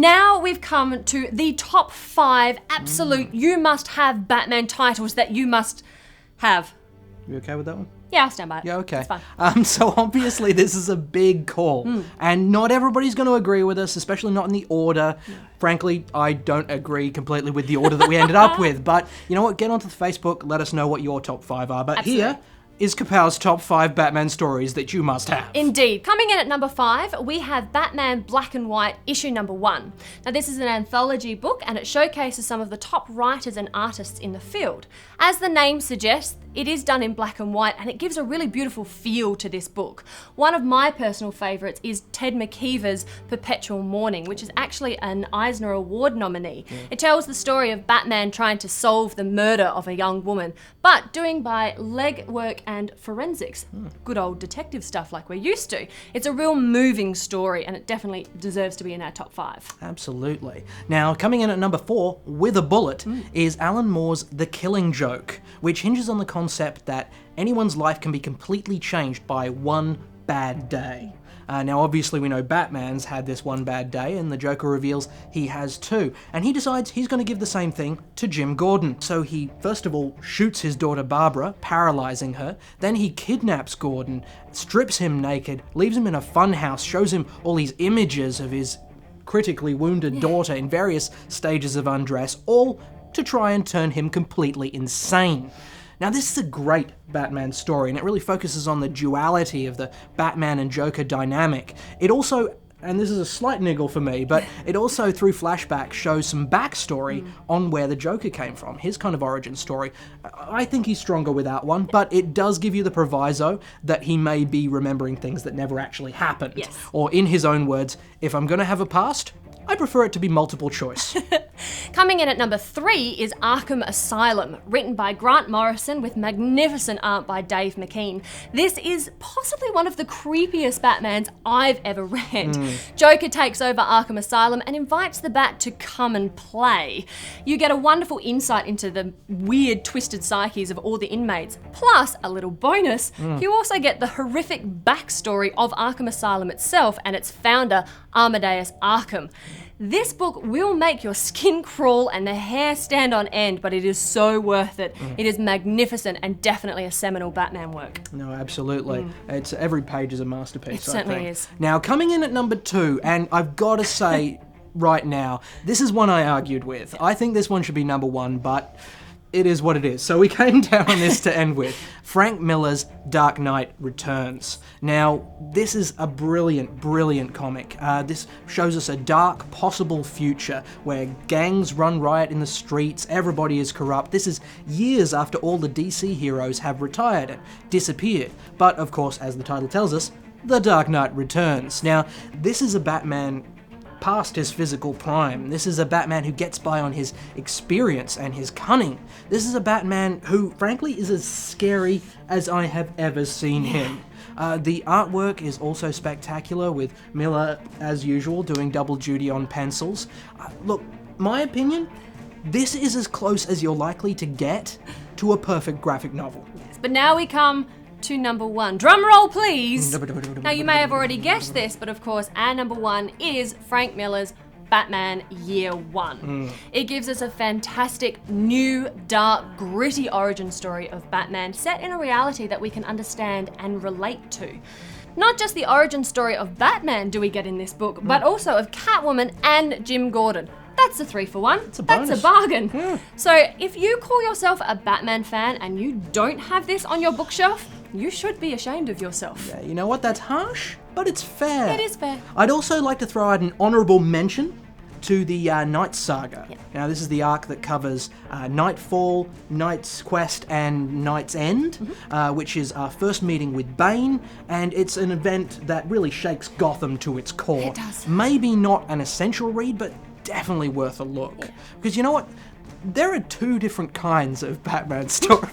Now we've come to the top 5 absolute you must have Batman titles that you must have. You okay with that one? Yeah, I'll stand by it. Yeah, okay. It's fine. So obviously this is a big call, and not everybody's going to agree with us, especially not in the order. No. Frankly, I don't agree completely with the order that we ended up with, but you know what? Get onto the Facebook, let us know what your top 5 are. But Absolutely. Here is Kapow's top 5 Batman stories that you must have. Indeed. Coming in at number 5, we have Batman Black and White, issue number 1. Now this is an anthology book and it showcases some of the top writers and artists in the field. As the name suggests, it is done in black and white and it gives a really beautiful feel to this book. One of my personal favourites is Ted McKeever's Perpetual Mourning, which is actually an Eisner Award nominee. Yeah. It tells the story of Batman trying to solve the murder of a young woman, but doing by legwork and forensics. Good old detective stuff like we're used to. It's a real moving story and it definitely deserves to be in our top 5. Absolutely. Now, coming in at number 4, with a bullet, is Alan Moore's The Killing Joke, which hinges on the concept that anyone's life can be completely changed by one bad day. Now, obviously, we know Batman's had this one bad day, and the Joker reveals he has too. And he decides he's going to give the same thing to Jim Gordon. So he, first of all, shoots his daughter Barbara, paralyzing her. Then he kidnaps Gordon, strips him naked, leaves him in a funhouse, shows him all these images of his critically wounded daughter in various stages of undress, all to try and turn him completely insane. Now, this is a great Batman story, and it really focuses on the duality of the Batman and Joker dynamic. It also, and this is a slight niggle for me, but it also, through flashback, shows some backstory on where the Joker came from, his kind of origin story. I think he's stronger without one, but it does give you the proviso that he may be remembering things that never actually happened. Yes. Or in his own words, if I'm going to have a past, I prefer it to be multiple choice. Coming in at number 3 is Arkham Asylum, written by Grant Morrison with magnificent art by Dave McKean. This is possibly one of the creepiest Batmans I've ever read. Joker takes over Arkham Asylum and invites the Bat to come and play. You get a wonderful insight into the weird, twisted psyches of all the inmates. Plus, a little bonus, you also get the horrific backstory of Arkham Asylum itself and its founder, Amadeus Arkham. This book will make your skin crawl and the hair stand on end, but it is so worth it. It is magnificent and definitely a seminal Batman work. No, absolutely. It's every page is a masterpiece. It certainly is. Now, coming in at number 2, and I've got to say right now, this is one I argued with. I think this one should be number 1, but it is what it is. So we came down on this to end with Frank Miller's Dark Knight Returns. Now, this is a brilliant, brilliant comic. This shows us a dark, possible future where gangs run riot in the streets, everybody is corrupt. This is years after all the DC heroes have retired and disappeared. But, of course, as the title tells us, The Dark Knight Returns. Now, this is a Batman past his physical prime. This is a Batman who gets by on his experience and his cunning. This is a Batman who, frankly, is as scary as I have ever seen him. The artwork is also spectacular, with Miller, as usual, doing double duty on pencils. Look, my opinion, this is as close as you're likely to get to a perfect graphic novel. Yes, but now we come to number 1. Drum roll, please. Now, you may have already guessed this, but of course, our number 1 is Frank Miller's Batman Year One. It gives us a fantastic, new, dark, gritty origin story of Batman set in a reality that we can understand and relate to. Not just the origin story of Batman do we get in this book, but also of Catwoman and Jim Gordon. That's a 3 for 1. It's a That's bonus. a bargain. Yeah. So if you call yourself a Batman fan and you don't have this on your bookshelf, you should be ashamed of yourself. Yeah, you know what? That's harsh, but it's fair. It is fair. I'd also like to throw out an honourable mention to the Night Saga. Yeah. Now, this is the arc that covers Nightfall, Night's Quest, and Night's End, which is our first meeting with Bane, and it's an event that really shakes Gotham to its core. It does. Maybe not an essential read, but definitely worth a look. Yeah. Because you know what? There are 2 different kinds of Batman stories.